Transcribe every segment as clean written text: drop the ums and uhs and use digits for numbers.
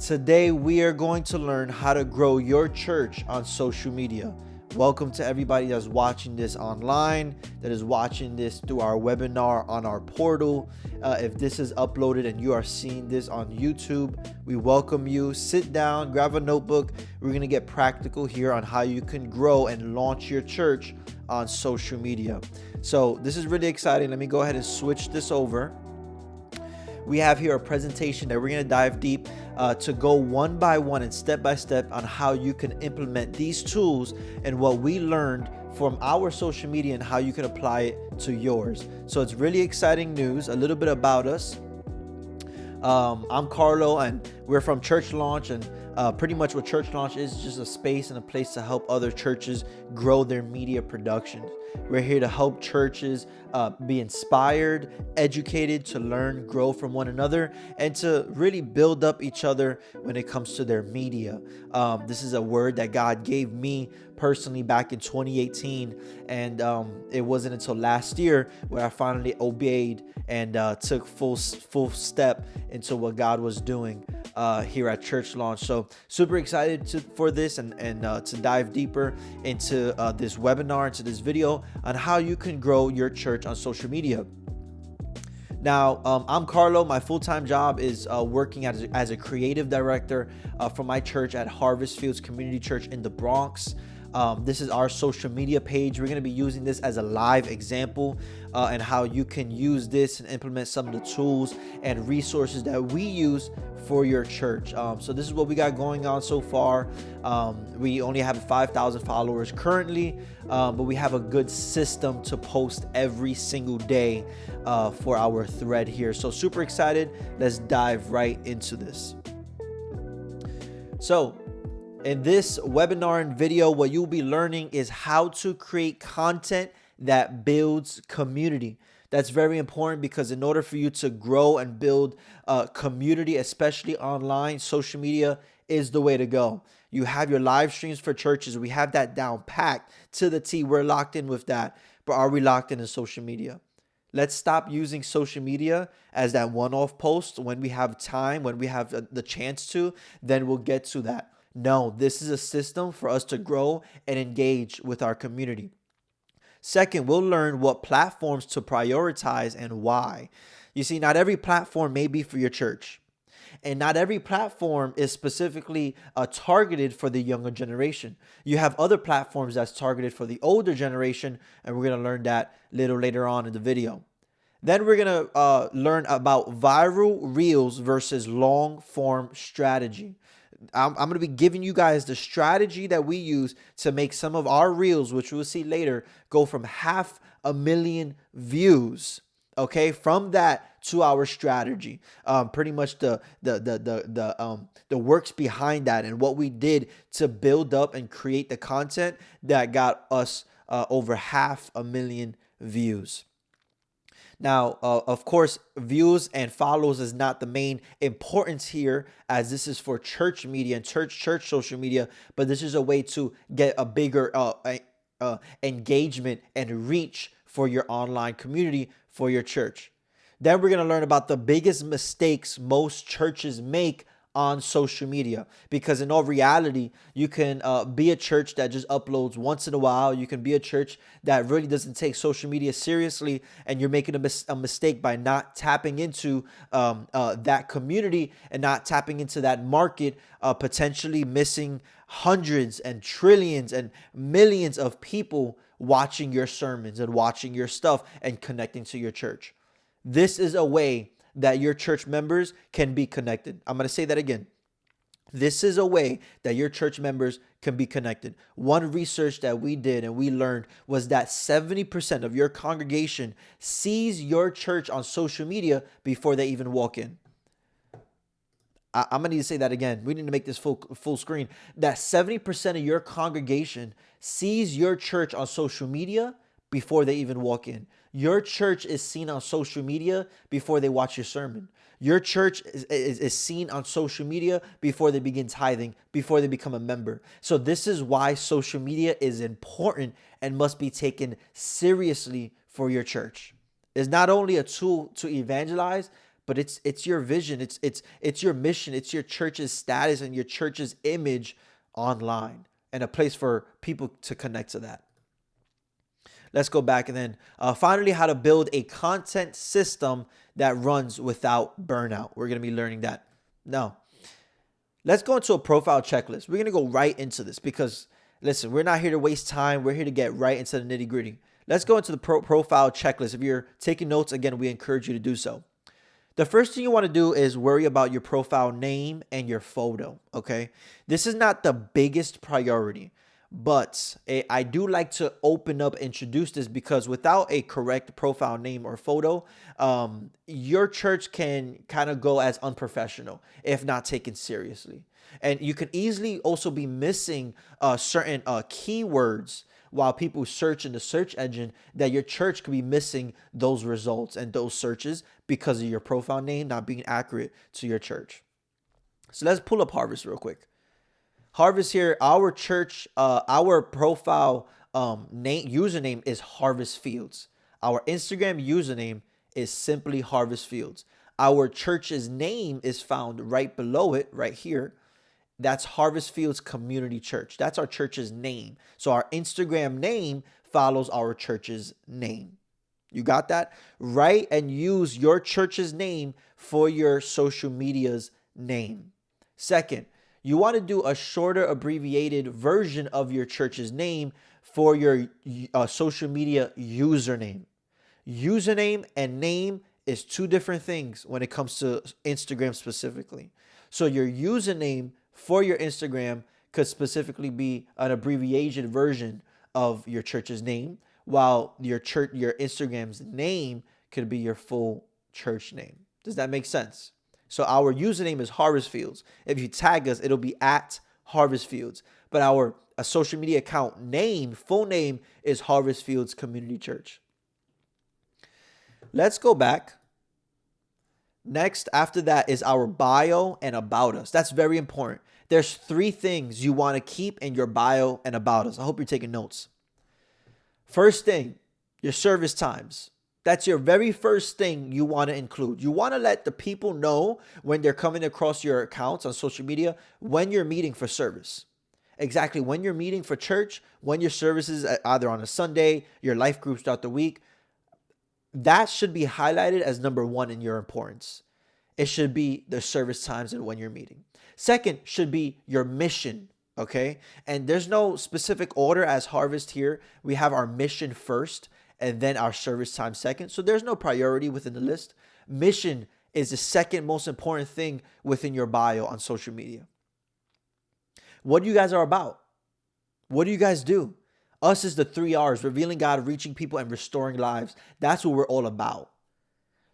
Today, we are going to learn how to grow your church on social media. Welcome to everybody that's watching this online, that is watching this through our webinar on our portal. If this is uploaded and you are seeing this on YouTube, we welcome you. Sit down, grab a notebook. We're going to get practical here on how you can grow and launch your church on social media. So this is really exciting. Let me go ahead and switch this over. We have here a presentation that we're going to dive deep to go one by one and step by step on how you can implement these tools and what we learned from our social media and how you can apply it to yours. So it's really exciting news. A little bit about us. I'm Carlo and we're from Church Launch, and pretty much what Church Launch is just a space and a place to help other churches grow their media production. We're here to help churches be inspired, educated, to learn, grow from one another, and to really build up each other when it comes to their media. This is a word that God gave me personally back in 2018, and it wasn't until last year where I finally obeyed and took full step into what God was doing here at Church Launch. So super excited for this and to dive deeper into this webinar, into this video on how you can grow your church on social media. Now, I'm Carlo. My full-time job is working as a creative director for my church at Harvest Fields Community Church in the Bronx. This is our social media page. We're going to be using this as a live example and how you can use this and implement some of the tools and resources that we use for your church. So this is what we got going on so far. We only have 5,000 followers currently, but we have a good system to post every single day for our thread here. So super excited. Let's dive right into this. So in this webinar and video, what you'll be learning is how to create content that builds community. That's very important because in order for you to grow and build a community, especially online, social media is the way to go. You have your live streams for churches. We have that down packed to the T. We're locked in with that. But are we locked in social media? Let's stop using social media as that one-off post. When we have time, when we have the chance to, then we'll get to that. No, this is a system for us to grow and engage with our community. Second, we'll learn what platforms to prioritize and why. You see, not every platform may be for your church, and not every platform is specifically targeted for the younger generation. You have other platforms that's targeted for the older generation, and we're going to learn that a little later on in the video. Then we're going to learn about viral reels versus long form strategy. I'm going to be giving you guys the strategy that we use to make some of our reels, which we'll see later, go from 500,000 views. Okay, from that to our strategy, pretty much the works behind that and what we did to build up and create the content that got us over 500,000 views. Now, of course, views and follows is not the main importance here, as this is for church media and church social media, but this is a way to get a bigger engagement and reach for your online community, for your church. Then we're going to learn about the biggest mistakes most churches make on social media, because in all reality, you can be a church that just uploads once in a while. You can be a church that really doesn't take social media seriously, and you're making a mistake by not tapping into that community and not tapping into that market, potentially missing hundreds and trillions and millions of people watching your sermons and watching your stuff and connecting to your church. This is a way that your church members can be connected. I'm going to say that again. This is a way that your church members can be connected. One research that we did and we learned was that 70% of your congregation sees your church on social media before they even walk in. I'm going to need to say that again. We need to make this full screen. That 70% of your congregation sees your church on social media before they even walk in. Your church is seen on social media before they watch your sermon. Your church is seen on social media before they begin tithing, before they become a member. So this is why social media is important and must be taken seriously for your church. It's not only a tool to evangelize, but it's your vision, it's your mission, it's your church's status and your church's image online, and a place for people to connect to that. Let's go back, and then finally, how to build a content system that runs without burnout. We're going to be learning that. Now, let's go into a profile checklist. We're going to go right into this because, listen, we're not here to waste time. We're here to get right into the nitty gritty. Let's go into the profile checklist. If you're taking notes, again, we encourage you to do so. The first thing you want to do is worry about your profile name and your photo, okay? This is not the biggest priority, but I do like to open up, introduce this, because without a correct profile name or photo, your church can kind of go as unprofessional if not taken seriously. And you can easily also be missing certain keywords while people search in the search engine, that your church could be missing those results and those searches because of your profile name not being accurate to your church. So let's pull up Harvest real quick. Harvest here, our church, our profile username is Harvest Fields. Our Instagram username is simply Harvest Fields. Our church's name is found right below it, right here. That's Harvest Fields Community Church. That's our church's name. So our Instagram name follows our church's name. You got that? Write and use your church's name for your social media's name. Second, you want to do a shorter abbreviated version of your church's name for your social media username. Username and name is two different things when it comes to Instagram specifically. So your username for your Instagram could specifically be an abbreviated version of your church's name, while your Instagram's name could be your full church name. Does that make sense? So our username is Harvest Fields. If you tag us, it'll be at Harvest Fields. But our social media account name, full name, is Harvest Fields Community Church. Let's go back. Next, after that, is our bio and about us. That's very important. There's three things you want to keep in your bio and about us. I hope you're taking notes. First thing, your service times. That's your very first thing you want to include. You want to let the people know when they're coming across your accounts on social media when you're meeting for service. Exactly when you're meeting for church, when your services either on a Sunday, your life groups throughout the week. That should be highlighted as number one in your importance. It should be the service times and when you're meeting. Second should be your mission, okay? And there's no specific order as Harvest here. We have our mission first and then our service time second. So there's no priority within the list. Mission is the second most important thing within your bio on social media. What you guys are about? What do you guys do? Us is the 3 R's: revealing God, reaching people, and restoring lives. That's what we're all about.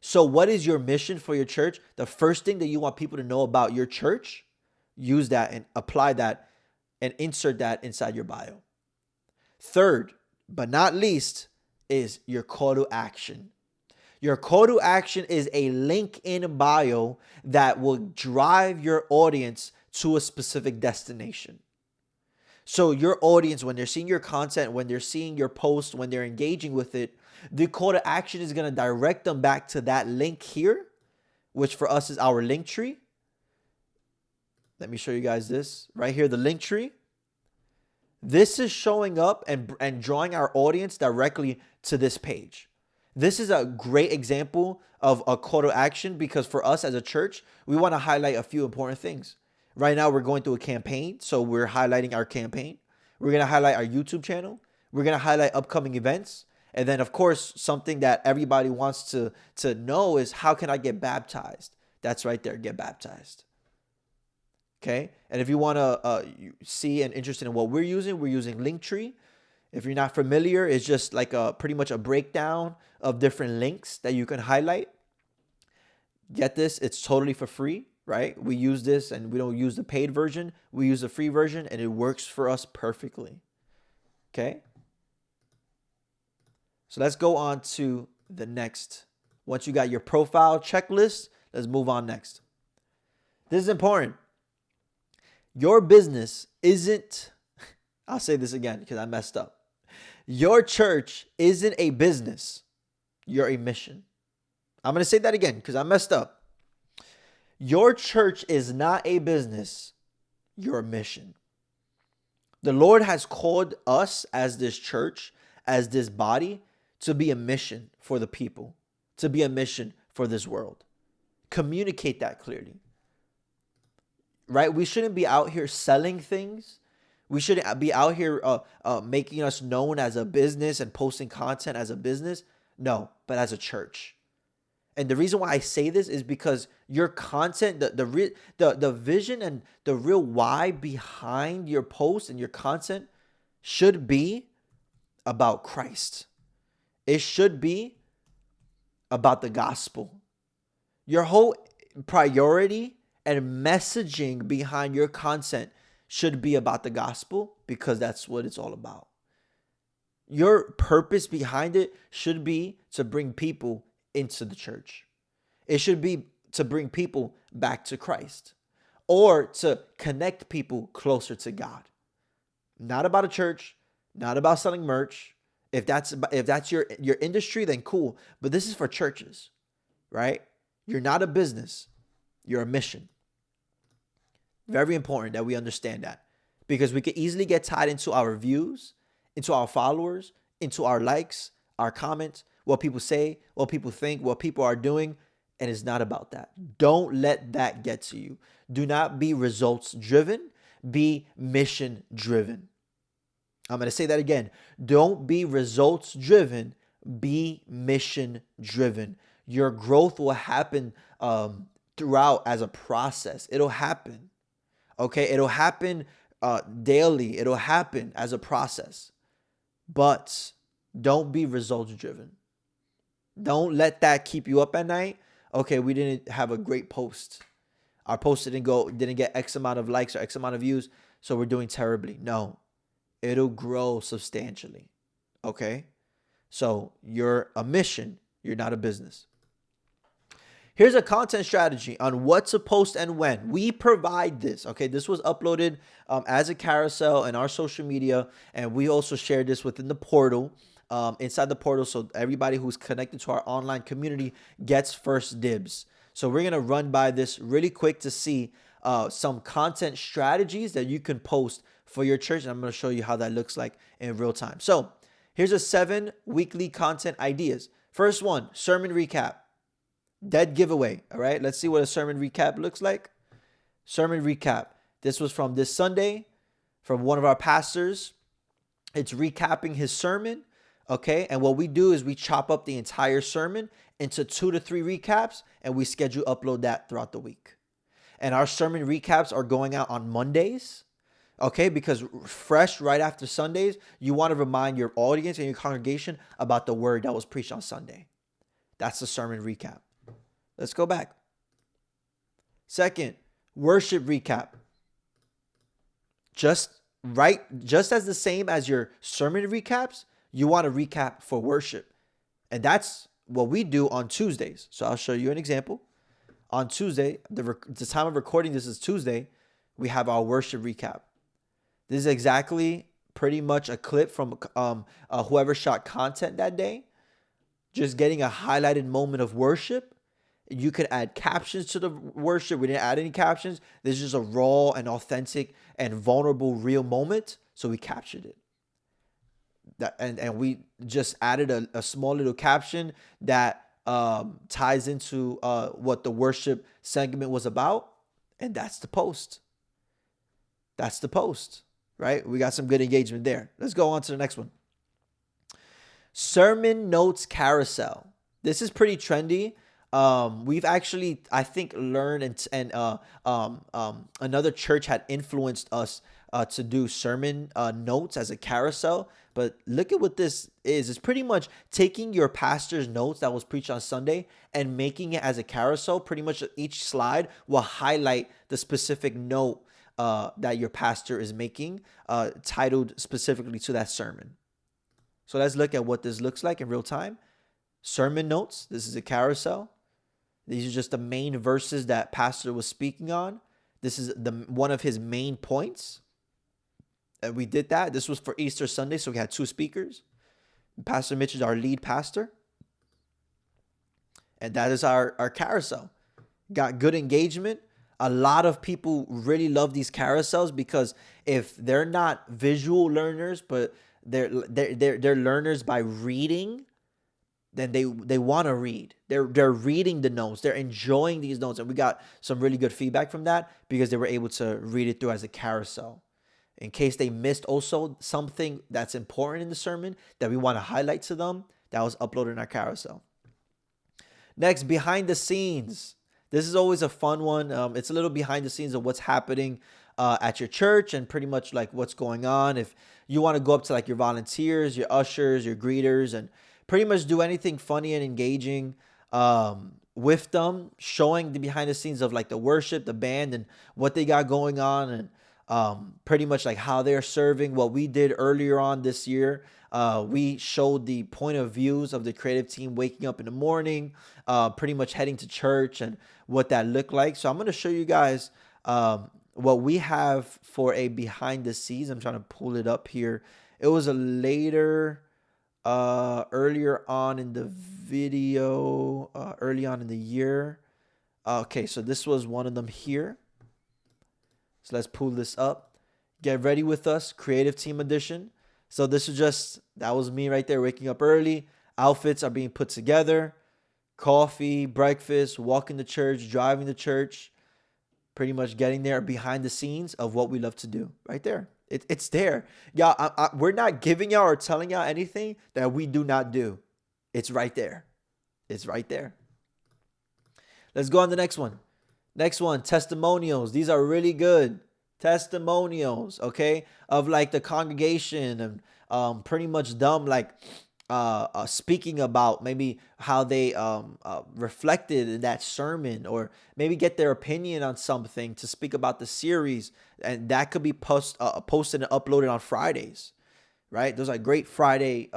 So what is your mission for your church? The first thing that you want people to know about your church, use that and apply that and insert that inside your bio. Third, but not least, is your call to action. Your call to action is a link in bio that will drive your audience to a specific destination. So your audience, when they're seeing your content, when they're seeing your post, when they're engaging with it, the call to action is going to direct them back to that link here, which for us is our link tree. Let me show you guys this right here, the link tree. This is showing up and drawing our audience directly to this page. This is a great example of a call to action because for us as a church, we want to highlight a few important things. Right now, we're going through a campaign, so we're highlighting our campaign. We're going to highlight our YouTube channel. We're going to highlight upcoming events. And then, of course, something that everybody wants to know is, how can I get baptized? That's right there, get baptized. Okay? And if you want to see and interested in what we're using Linktree. If you're not familiar, it's just like pretty much a breakdown of different links that you can highlight. Get this, it's totally for free. Right? We use this and we don't use the paid version. We use the free version and it works for us perfectly. Okay? So let's go on to the next. Once you got your profile checklist, let's move on next. This is important. Your business isn't, I'll say this again because I messed up. Your church isn't a business. You're a mission. I'm going to say that again because I messed up. Your church is not a business, your mission. The Lord has called us as this church, as this body, to be a mission for the people, to be a mission for this world. Communicate that clearly, right? We shouldn't be out here selling things. We shouldn't be out here making us known as a business and posting content as a business. No, but as a church. And the reason why I say this is because your content, the vision and the real why behind your post and your content should be about Christ. It should be about the gospel. Your whole priority and messaging behind your content should be about the gospel, because that's what it's all about. Your purpose behind it should be to bring people into the church. It should be to bring people back to Christ, or to connect people closer to God. Not about a church, not about selling merch. If that's your industry, then cool. But this is for churches, right? You're not a business. You're a mission. Very important that we understand that, because we could easily get tied into our views, into our followers, into our likes, our comments, what people say, what people think, what people are doing. And it's not about that. Don't let that get to you. Do not be results driven. Be mission driven. I'm going to say that again. Don't be results driven. Be mission driven. Your growth will happen throughout as a process. It'll happen. Okay. It'll happen daily. It'll happen as a process. But don't be results driven. Don't let that keep you up at night. Okay, we didn't have a great post. Our post didn't get X amount of likes or X amount of views, so we're doing terribly. No, it'll grow substantially. Okay, so you're a mission. You're not a business. Here's a content strategy on what to post and when. We provide this. Okay, this was uploaded as a carousel in our social media, and we also shared this within the portal. Inside the portal, so everybody who's connected to our online community gets first dibs. So we're gonna run by this really quick to see some content strategies that you can post for your church, and I'm gonna show you how that looks like in real time. So here's a 7 weekly content ideas. First one, sermon recap, dead giveaway. All right, let's see what a sermon recap looks like. Sermon recap. This was from this Sunday from one of our pastors. It's recapping his sermon. Okay, and what we do is we chop up the entire sermon into 2 to 3 recaps, and we upload that throughout the week. And our sermon recaps are going out on Mondays, okay, because fresh right after Sundays, you want to remind your audience and your congregation about the word that was preached on Sunday. That's the sermon recap. Let's go back. Second, worship recap. Just as the same as your sermon recaps, you want to recap for worship. And that's what we do on Tuesdays. So I'll show you an example. On Tuesday, the time of recording, this is Tuesday, we have our worship recap. This is exactly pretty much a clip from whoever shot content that day. Just getting a highlighted moment of worship. You could add captions to the worship. We didn't add any captions. This is just a raw and authentic and vulnerable, real moment. So we captured it. And we just added a small little caption that ties into what the worship segment was about. And that's the post. That's the post, right? We got some good engagement there. Let's go on to the next one. Sermon notes carousel. This is pretty trendy. We've actually, I think, learned and another church had influenced us to do sermon notes as a carousel. But look at what this is. It's pretty much taking your pastor's notes that was preached on Sunday and making it as a carousel. Pretty much each slide will highlight the specific note that your pastor is making, titled specifically to that sermon. So let's look at what this looks like in real time. Sermon notes. This is a carousel. These are just the main verses that pastor was speaking on. This is one of his main points. And we did that. This was for Easter Sunday, so we had 2 speakers. Pastor Mitch is our lead pastor. And that is our carousel. got good engagement. A lot of people really love these carousels because if they're not visual learners, but they're learners by reading, then they want to read. They're reading the notes. They're enjoying these notes, and we got some really good feedback from that because they were able to read it through as a carousel. In case they missed also something that's important in the sermon that we want to highlight to them, that was uploaded in our carousel. Next, behind the scenes. This is always a fun one. It's a little behind the scenes of what's happening at your church and pretty much like what's going on. If you want to go up to like your volunteers, your ushers, your greeters, and pretty much do anything funny and engaging with them, showing the behind the scenes of like the worship, the band, and what they got going on, and pretty much like how they're serving. What we did earlier on this year, we showed the point of views of the creative team waking up in the morning, pretty much heading to church and what that looked like. So I'm going to show you guys what we have for a behind the scenes. I'm trying to pull it up here. It was a later, earlier on in the video, early on in the year. Okay, so this was one of them here. So let's pull this up. Get ready with us, creative team edition. So this is just, that was me right there waking up early. Outfits are being put together. Coffee, breakfast, walking to church, driving to church. Pretty much getting there behind the scenes of what we love to do right there. It's there. Y'all, we're not giving y'all or telling y'all anything that we do not do. It's right there. It's right there. Let's go on to the next one. Next one, testimonials. These are really good. Testimonials, okay, of like the congregation and pretty much them like speaking about maybe how they reflected in that sermon, or maybe get their opinion on something to speak about the series, and that could be posted and uploaded on Fridays, right? Those are great Friday,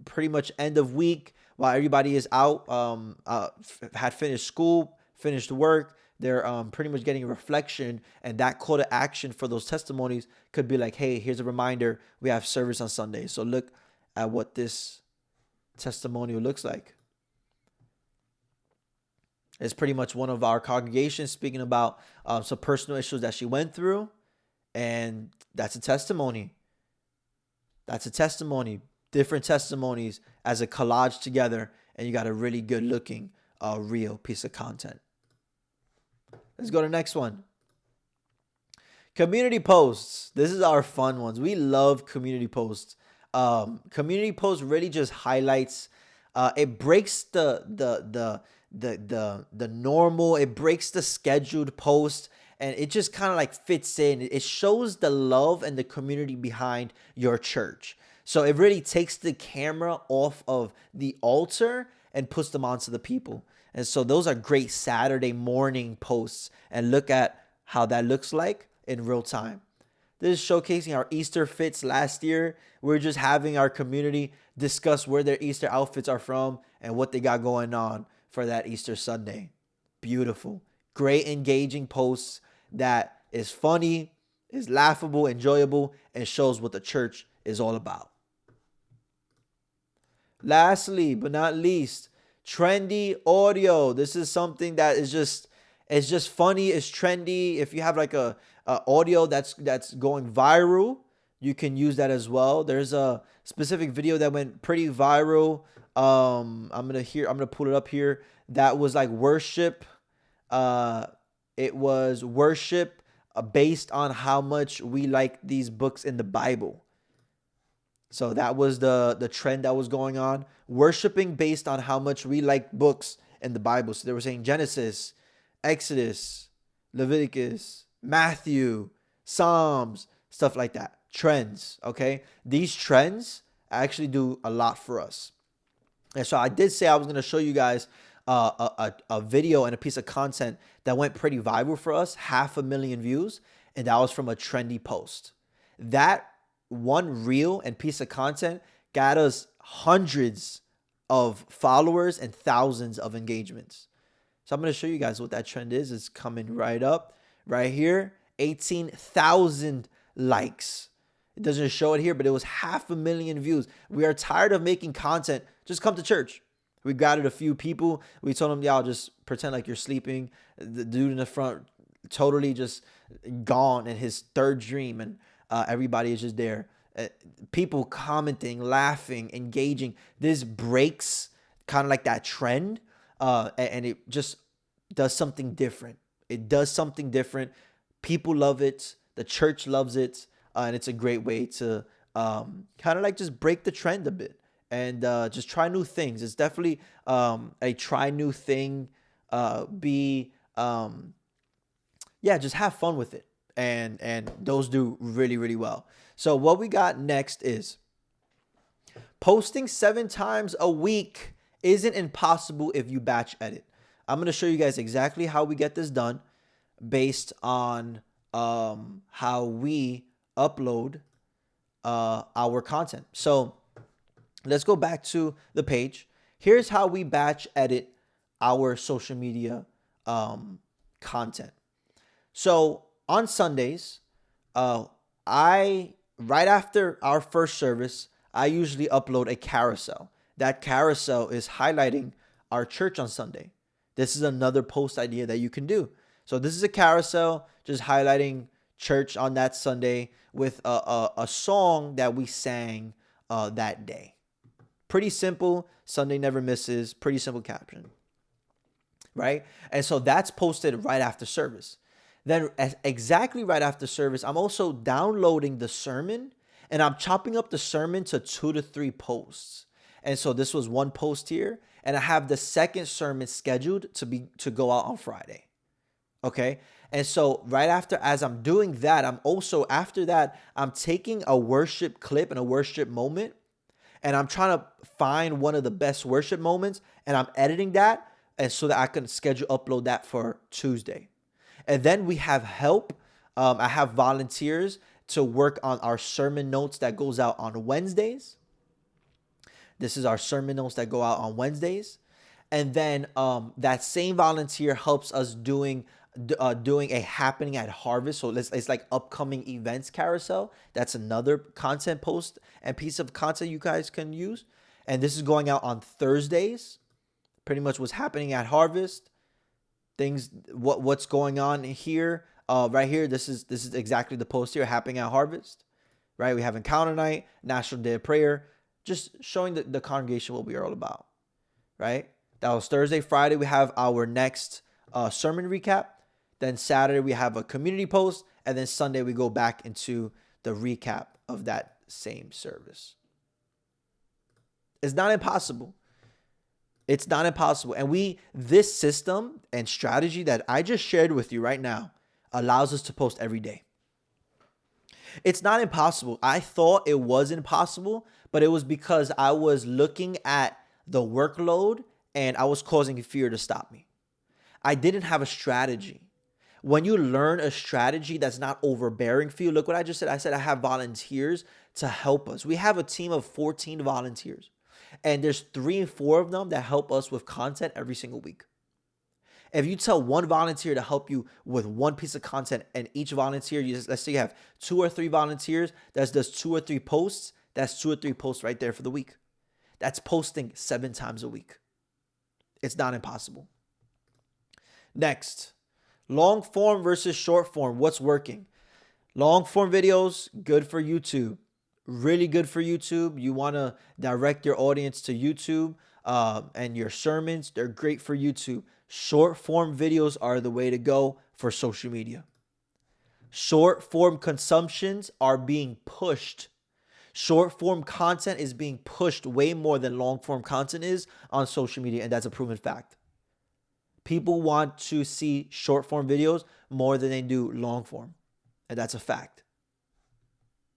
pretty much end of week while everybody is out, had finished school, finished work. They're pretty much getting a reflection, and that call to action for those testimonies could be like, hey, here's a reminder, we have service on Sunday. So look at what this testimonial looks like. It's pretty much one of our congregations speaking about some personal issues that she went through, and that's a testimony. That's a testimony. Different testimonies as a collage together, and you got a really good looking real piece of content. Let's go to the next one. Community posts. This is our fun ones. We love community posts. Community posts really just highlights. It breaks the normal. It breaks the scheduled post, and it just kind of like fits in. It shows the love and the community behind your church. So it really takes the camera off of the altar and puts them onto the people. And so those are great Saturday morning posts, and look at how that looks like in real time. This is showcasing our Easter fits last year. We're just having our community discuss where their Easter outfits are from and what they got going on for that Easter Sunday. Beautiful. Great engaging posts that is funny, is laughable, enjoyable, and shows what the church is all about. Lastly, but not least, trendy audio. This is something that is just, it's just funny, it's trendy. If you have like a audio that's going viral, you can use that as well. There's a specific video that went pretty viral. I'm gonna pull it up here. That was like worship. It was worship based on how much we like these books in the Bible. So that was the trend that was going on. Worshiping based on how much we like books in the Bible. So they were saying Genesis, Exodus, Leviticus, Matthew, Psalms, stuff like that. Trends, okay? These trends actually do a lot for us. And so I did say I was going to show you guys a video and a piece of content that went pretty viral for us, 500,000 views, and that was from a trendy post. That one reel and piece of content got us hundreds of followers and thousands of engagements. So I'm going to show you guys what that trend is. It's coming right up right here. 18,000 likes. It doesn't show it here, but it was 500,000 views. We are tired of making content. Just come to church. We gathered a few people. We told them, y'all just pretend like you're sleeping. The dude in the front totally just gone in his third dream, and everybody is just there. People commenting, laughing, engaging. This breaks kind of like that trend, and it just does something different. It does something different. People love it. The church loves it, and it's a great way to kind of like just break the trend a bit and just try new things. It's definitely a try new thing. Be Yeah, just have fun with it, and those do really really well. So what we got next is posting 7 times a week isn't impossible if you batch edit. I'm gonna show you guys exactly how we get this done based on how we upload our content. So let's go back to the page. Here's how we batch edit our social media content. So on Sundays, right after our first service, I usually upload a carousel. That carousel is highlighting our church on Sunday. This is another post idea that you can do. So this is a carousel just highlighting church on that Sunday with a song that we sang that day. Pretty simple. Sunday never misses. Pretty simple caption, right? And so that's posted right after service. Then exactly right after service, I'm also downloading the sermon and I'm chopping up the sermon to 2 to 3 posts. And so this was one post here, and I have the second sermon scheduled to go out on Friday. Okay. And so right after, as I'm doing that, after that, I'm taking a worship clip and a worship moment, and I'm trying to find one of the best worship moments, and I'm editing that, and so that I can upload that for Tuesday. And then we have help. I have volunteers to work on our sermon notes that goes out on Wednesdays. This is our sermon notes that go out on Wednesdays. And then that same volunteer helps us doing a happening at Harvest. So it's like upcoming events carousel. That's another content post and piece of content you guys can use. And this is going out on Thursdays. Pretty much what's happening at Harvest. Things, what's going on here. Right here, this is exactly the post here, happening at Harvest. Right? We have Encounter Night, National Day of Prayer. Just showing the congregation what we are all about. Right? That was Thursday. Friday, we have our next sermon recap. Then Saturday, we have a community post. And then Sunday, we go back into the recap of that same service. It's not impossible. It's not impossible. And this system and strategy that I just shared with you right now allows us to post every day. It's not impossible. I thought it was impossible, but it was because I was looking at the workload and I was causing fear to stop me. I didn't have a strategy. When you learn a strategy that's not overbearing for you, look what I just said. I said I have volunteers to help us. We have a team of 14 volunteers, and there's 3 and 4 of them that help us with content every single week. If you tell one volunteer to help you with one piece of content, and each volunteer, let's say you have 2 or 3 volunteers that does 2 or 3 posts, that's 2 or 3 posts right there for the week. That's posting 7 times a week. It's not impossible. Next, long form versus short form. What's working? Long form videos, good for YouTube. Really good for YouTube. You want to direct your audience to YouTube, and your sermons, they're great for YouTube. Short form videos are the way to go for social media. Short form consumptions are being pushed. Short form content is being pushed way more than long form content is on social media, and that's a proven fact. People want to see short form videos more than they do long form, and that's a fact.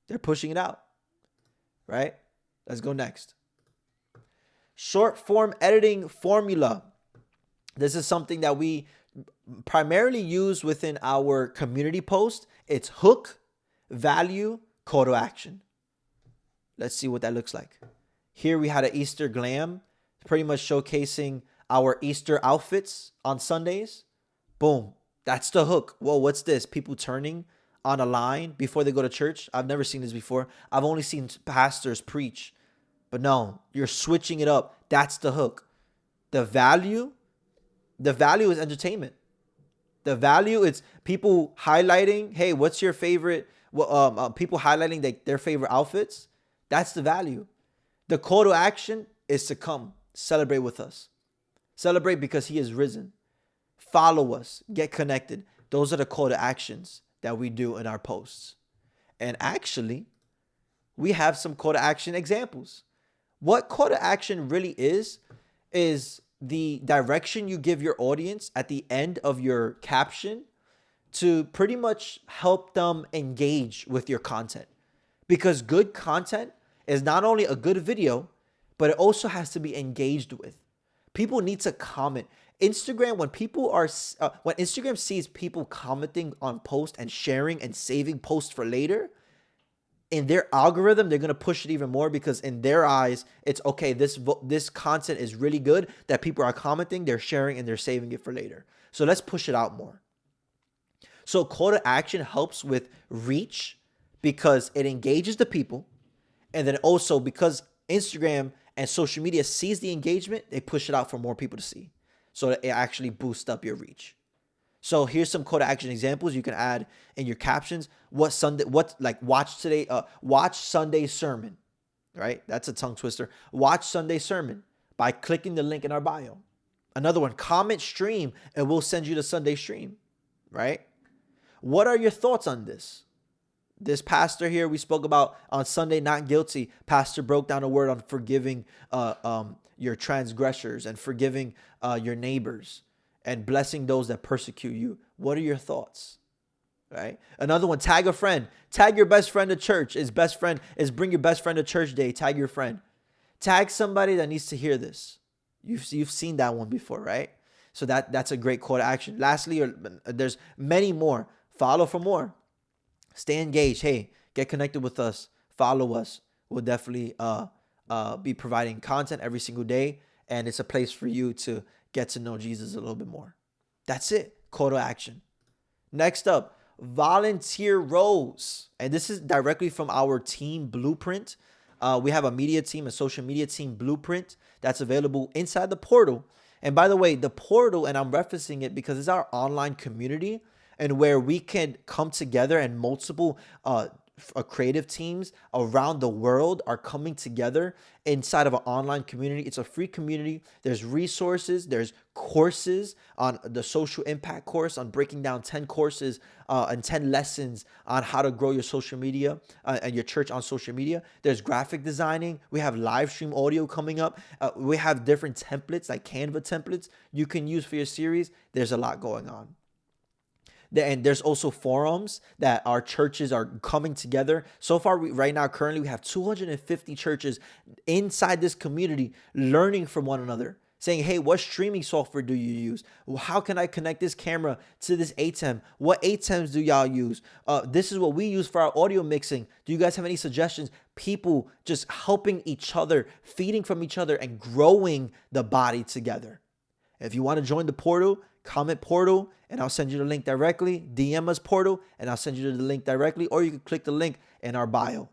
They're pushing it out, right? Let's go next. Short form editing formula. This is something that we primarily use within our community post. It's hook, value, call to action. Let's see what that looks like. Here we had an Easter glam, pretty much showcasing our Easter outfits on Sundays. Boom. That's the hook. Whoa, what's this? People turning on a line before they go to church. I've never seen this before. I've only seen pastors preach. But no, you're switching it up. That's the hook. The value, the value is entertainment. The value is people highlighting, hey, what's your favorite? People highlighting their favorite outfits. That's the value. The call to action is to come celebrate with us. Celebrate because he is risen. Follow us. Get connected. Those are the call to actions that we do in our posts. And actually, we have some call to action examples. What call to action really is the direction you give your audience at the end of your caption to pretty much help them engage with your content. Because good content is not only a good video, but it also has to be engaged with. People need to comment. Instagram, when Instagram sees people commenting on posts and sharing and saving posts for later, in their algorithm, they're going to push it even more because in their eyes, it's okay, this content is really good that people are commenting, they're sharing, and they're saving it for later. So let's push it out more. So call to action helps with reach because it engages the people. And then also because Instagram and social media sees the engagement, they push it out for more people to see. So that it actually boosts up your reach. So here's some call to action examples you can add in your captions. Watch Sunday's sermon, right? That's a tongue twister. Watch Sunday's sermon by clicking the link in our bio. Another one, comment stream and we'll send you the Sunday stream, right? What are your thoughts on this? This pastor here we spoke about on Sunday, Not Guilty. Pastor broke down a word on forgiving your transgressors and forgiving your neighbors and blessing those that persecute you. What are your thoughts? Right? Another one, tag a friend. Tag your best friend to church. Bring your best friend to church day. Tag your friend. Tag somebody that needs to hear this. You've seen that one before, right? So that's a great call to action. Lastly, there's many more. Follow for more. Stay engaged. Hey, get connected with us. Follow us. We'll definitely be providing content every single day. And it's a place for you to get to know Jesus a little bit more. That's it. Call to action. Next up, volunteer roles. And this is directly from our team blueprint. We have a media team, a social media team blueprint that's available inside the portal. And by the way, the portal, and I'm referencing it because it's our online community and where we can come together and multiple creative teams around the world are coming together inside of an online community. It's a free community. There's resources. There's courses on the social impact course on breaking down 10 courses and 10 lessons on how to grow your social media and your church on social media. There's graphic designing. We have live stream audio coming up. We have different templates like Canva templates you can use for your series. There's a lot going on. And there's also forums that our churches are coming together. So far, right now, currently, we have 250 churches inside this community learning from one another, saying, hey, what streaming software do you use? How can I connect this camera to this ATEM? What ATEMs do y'all use? This is what we use for our audio mixing. Do you guys have any suggestions? People just helping each other, feeding from each other, and growing the body together. If you want to join the portal, comment portal, and I'll send you the link directly. DM us portal, and I'll send you the link directly, or you can click the link in our bio.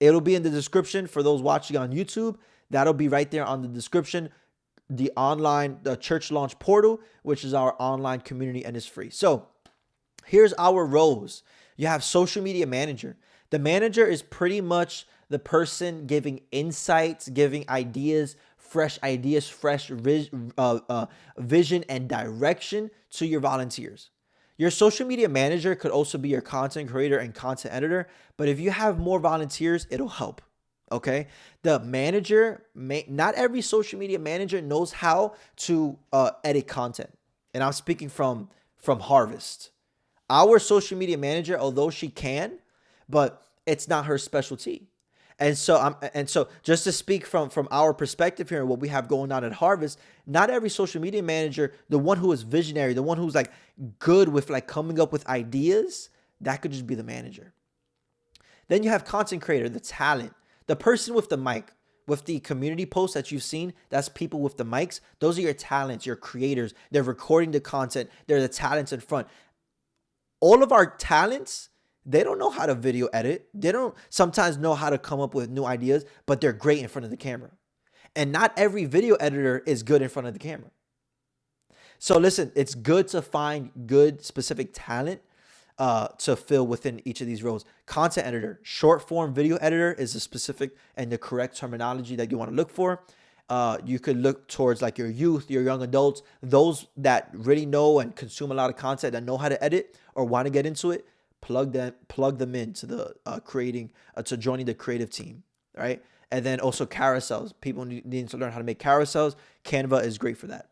It'll be in the description for those watching on YouTube. That'll be right there on the description. The church launch portal, which is our online community, and is free. So here's our roles. You have social media manager. The manager is pretty much the person giving insights, giving ideas, fresh vision and direction to your volunteers. Your social media manager could also be your content creator and content editor, but if you have more volunteers, it'll help. Okay. The manager, not every social media manager knows how to edit content. And I'm speaking from Harvest. Our social media manager, although she can, but it's not her specialty. And so just to speak from our perspective here and what we have going on at Harvest, not every social media manager, the one who is visionary, the one who's like good with like coming up with ideas, that could just be the manager. Then you have content creator, the talent, the person with the mic, with the community posts that you've seen. That's people with the mics. Those are your talents, your creators. They're recording the content. They're the talents in front. All of our talents, they don't know how to video edit. They don't sometimes know how to come up with new ideas, but they're great in front of the camera. And not every video editor is good in front of the camera. So listen, it's good to find good specific talent to fill within each of these roles. Content editor, short form video editor is a specific and the correct terminology that you want to look for. You could look towards like your youth, your young adults, those that really know and consume a lot of content, that know how to edit or want to get into it. Plug them into the to joining the creative team, right? And then also carousels. People need to learn how to make carousels. Canva is great for that.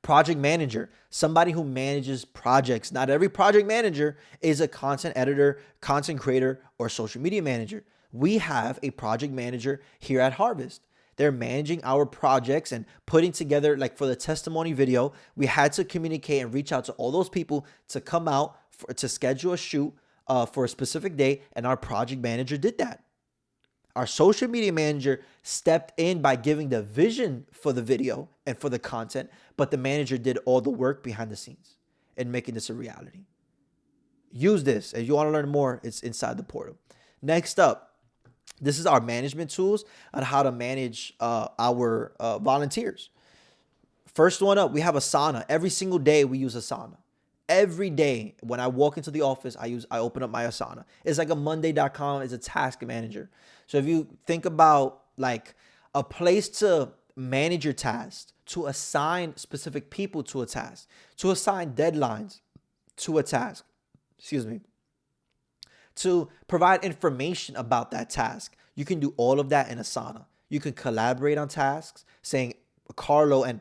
Project manager, somebody who manages projects. Not every project manager is a content editor, content creator, or social media manager. We have a project manager here at Harvest. They're managing our projects and putting together, like for the testimony video, we had to communicate and reach out to all those people to come out to schedule a shoot for a specific day. And our project manager did that. Our social media manager stepped in by giving the vision for the video and for the content, but the manager did all the work behind the scenes and making this a reality. Use this. If you want to learn more, it's inside the portal. Next up, this is our management tools on how to manage our volunteers. First one up, we have Asana. Every single day we use Asana. Every day when I walk into the office, I open up my Asana. It's like a Monday.com. It's a task manager. So if you think about like a place to manage your tasks, to assign specific people to a task, to assign deadlines to a task, to provide information about that task, you can do all of that in Asana. You can collaborate on tasks, saying Carlo and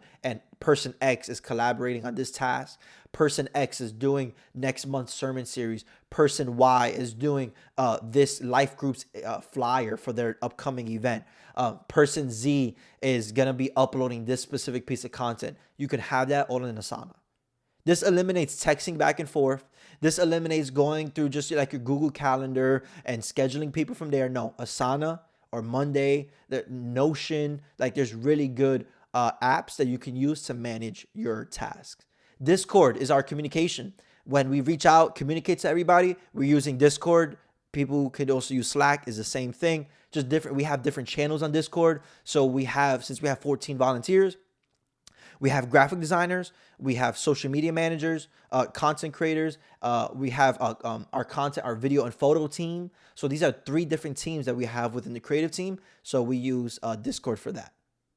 person X is collaborating on this task. Person X is doing next month's sermon series. Person Y is doing this life group's flyer for their upcoming event. Person Z is going to be uploading this specific piece of content. You can have that all in Asana. This eliminates texting back and forth. This eliminates going through just like your Google Calendar and scheduling people from there. No, Asana or Monday, Notion, like there's really good apps that you can use to manage your tasks. Discord is our communication. When we reach out, communicate to everybody, we're using Discord. People could also use Slack, is the same thing, just different. We have different channels on Discord. So since we have 14 volunteers, we have graphic designers, we have social media managers, content creators, we have our video and photo team. So these are 3 different teams that we have within the creative team. So we use Discord for that,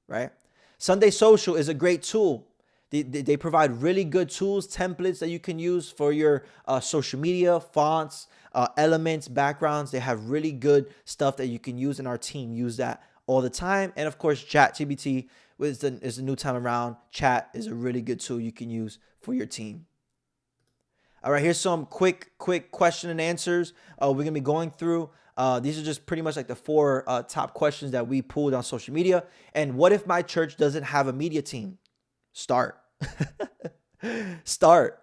right? Sunday Social is a great tool. They provide really good tools, templates that you can use for your social media, fonts, elements, backgrounds. They have really good stuff that you can use, and our team use that all the time. And of course, ChatGPT is the new time around. Chat is a really good tool you can use for your team. All right, here's some quick question and answers we're going to be going through. These are just pretty much like the 4 top questions that we pulled on social media. And what if my church doesn't have a media team? Start. Start.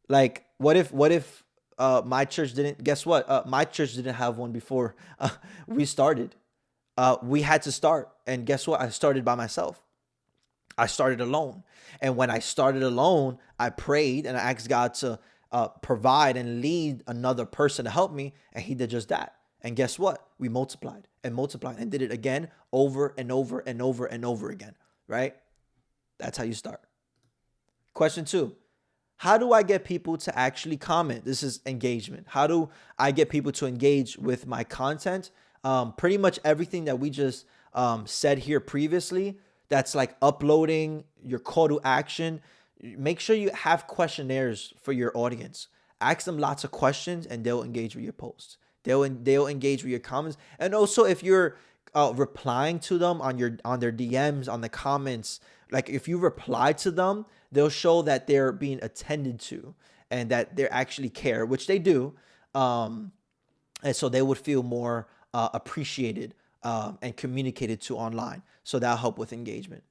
Like, what if my church didn't? Guess what? My church didn't have one before we started. We had to start. And guess what? I started by myself. I started alone. And when I started alone, I prayed and I asked God to provide and lead another person to help me. And he did just that. And guess what? We multiplied and did it again over and over and over and over again, right? That's how you start. Question 2, how do I get people to actually comment? This is engagement. How do I get people to engage with my content? Pretty much everything that we just said here previously, that's like uploading, your call to action. Make sure you have questionnaires for your audience. Ask them lots of questions and they'll engage with your posts. They'll engage with your comments. And also if you're replying to them on their DMs, on the comments, like if you reply to them, they'll show that they're being attended to and that they actually care, which they do. And so they would feel more appreciated and communicated to online. So that'll help with engagement.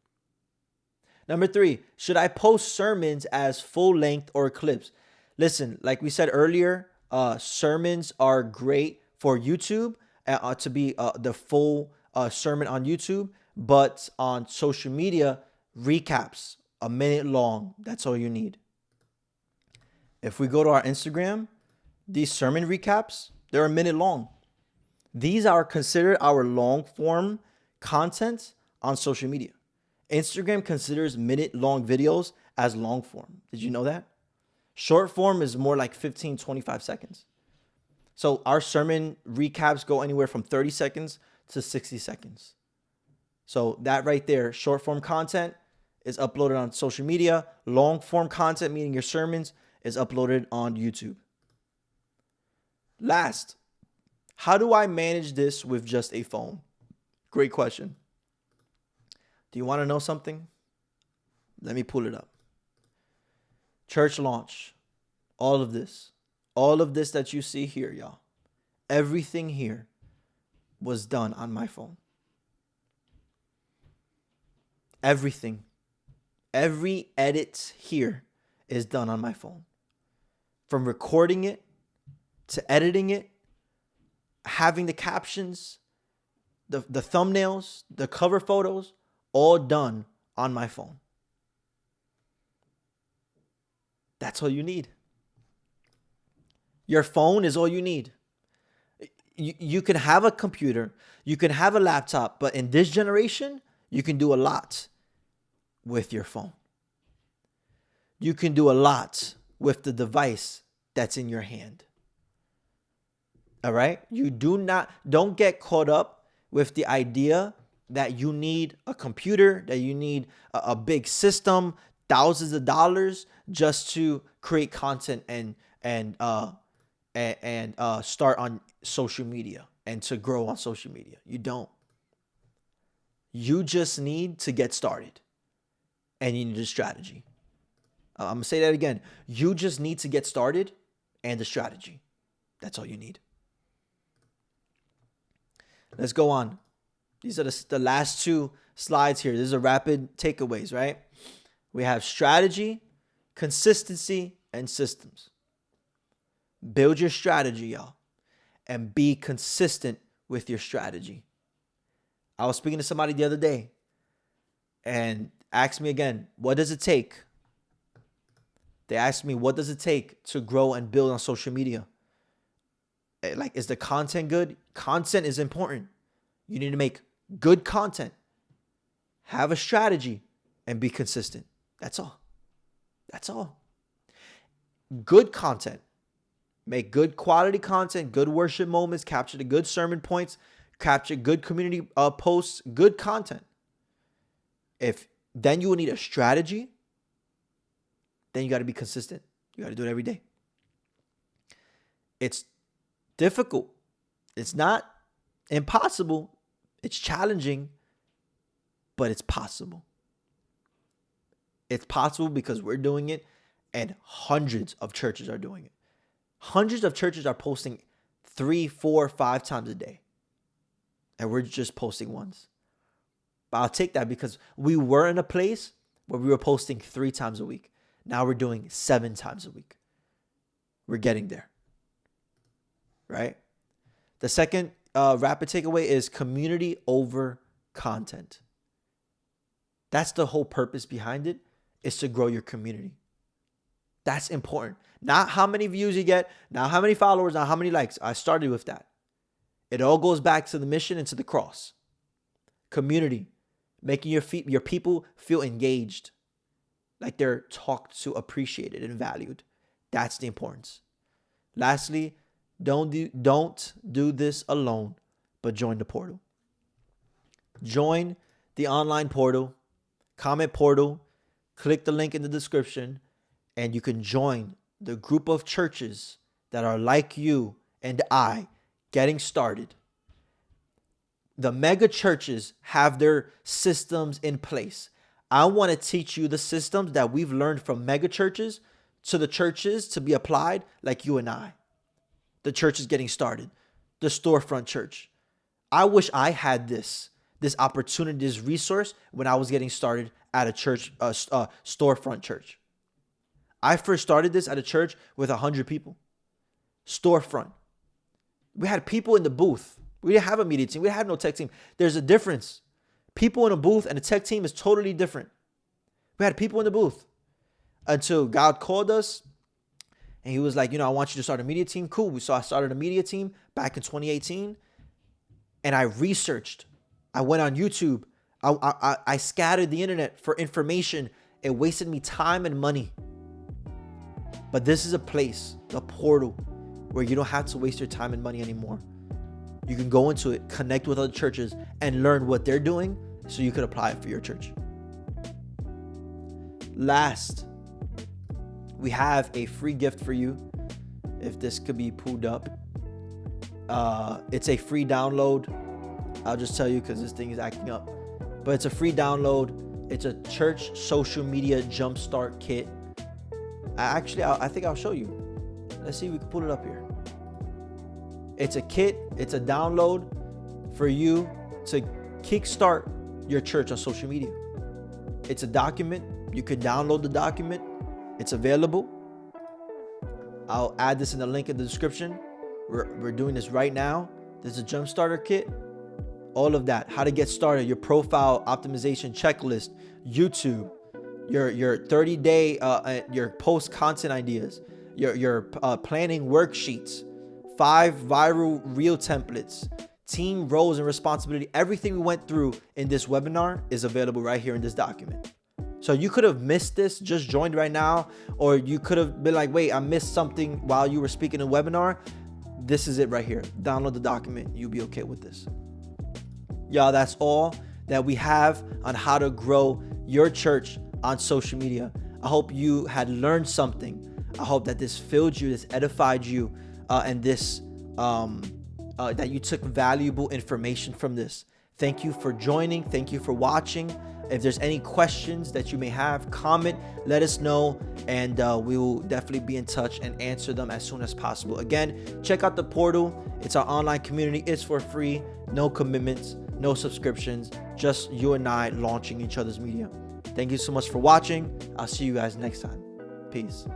Number 3, should I post sermons as full length or clips? Listen, like we said earlier, sermons are great for YouTube to be the full sermon on YouTube, but on social media, recaps, a minute long. That's all you need. If we go to our Instagram, these sermon recaps, they're a minute long. These are considered our long form content on social media. Instagram considers minute-long videos as long form. Did you know that? Short form is more like 15, 25 seconds. So our sermon recaps go anywhere from 30 seconds to 60 seconds. So that right there, short form content is uploaded on social media. Long form content, meaning your sermons, is uploaded on YouTube. Last, how do I manage this with just a phone? Great question. Do you want to know something? Let me pull it up. Church launch. All of this that you see here, y'all. Everything here was done on my phone. Everything. Every edit here is done on my phone. From recording it to editing it, having the captions, the thumbnails, the cover photos, all done on my phone. That's all you need. Your phone is all you need. You can have a computer, you can have a laptop, but in this generation, you can do a lot with your phone. You can do a lot with the device that's in your hand. All right? Don't get caught up with the idea that you need a computer, that you need a big system, thousands of dollars just to create content and start on social media and to grow on social media. You don't. You just need to get started, and you need a strategy. I'm going to say that again. You just need to get started and a strategy. That's all you need. Let's go on. These are the last two slides here. These are rapid takeaways, right? We have strategy, consistency, and systems. Build your strategy, y'all, and be consistent with your strategy. I was speaking to somebody the other day and asked me again, what does it take? They asked me, what does it take to grow and build on social media? Like, is the content good? Content is important. You need to make good content, have a strategy, and be consistent. That's all. That's all. Good content. Make good quality content, good worship moments, capture the good sermon points, capture good community posts, good content. Then you will need a strategy. Then you got to be consistent. You got to do it every day. It's difficult. It's not impossible. It's challenging, but it's possible. It's possible because we're doing it and hundreds of churches are doing it. Hundreds of churches are posting 3, 4, 5 times a day. And we're just posting once. But I'll take that because we were in a place where we were posting 3 times a week. Now we're doing 7 times a week. We're getting there. Right? The second rapid takeaway is community over content. That's the whole purpose behind it, is to grow your community. That's important. Not how many views you get, not how many followers, not how many likes. I started with that. It all goes back to the mission and to the cross. Community. Making your people feel engaged. Like they're talked to, appreciated, and valued. That's the importance. Lastly, don't do this alone, but join the portal. Join the online portal, comment portal, click the link in the description, and you can join the group of churches that are like you and I, getting started. The mega churches have their systems in place. I want to teach you the systems that we've learned from mega churches to the churches to be applied like you and I. The church is getting started. The storefront church. I wish I had this opportunity, this resource when I was getting started at a church, storefront church. I first started this at a church with 100 people. Storefront. We had people in the booth. We didn't have a media team. We had no tech team. There's a difference. People in a booth and a tech team is totally different. We had people in the booth until God called us and he was like, I want you to start a media team. Cool. So I started a media team back in 2018 and I researched. I went on YouTube. I scattered the internet for information. It wasted me time and money. But this is a place, a portal, where you don't have to waste your time and money anymore. You can go into it, connect with other churches, and learn what they're doing so you could apply it for your church. Last, we have a free gift for you. If this could be pulled up. It's a free download. I'll just tell you because this thing is acting up. But it's a free download. It's a church social media jumpstart kit. I think I'll show you. Let's see if we can pull it up here. It's a kit. It's a download for you to kickstart your church on social media. It's a document. You can download the document. It's available. I'll add this in the link in the description. We're doing this right now. There's a jump starter kit. All of that. How to get started. Your profile optimization checklist. YouTube. Your 30-day your post content ideas. Your planning worksheets. 5 viral reel templates. Team roles and responsibility. Everything we went through in this webinar is available right here in this document. So you could have missed this, just joined right now, or you could have been like, wait, I missed something while you were speaking in the webinar. This is it right here. Download the document. You'll be okay with this. Y'all, that's all that we have on how to grow your church on social media. I hope you had learned something. I hope that this filled you, this edified you, and this that you took valuable information from this. Thank you for joining. Thank you for watching. If there's any questions that you may have, comment, let us know, and we will definitely be in touch and answer them as soon as possible. Again, check out the portal. It's our online community. It's for free. No commitments, no subscriptions, just you and I launching each other's media. Thank you so much for watching. I'll see you guys next time. Peace.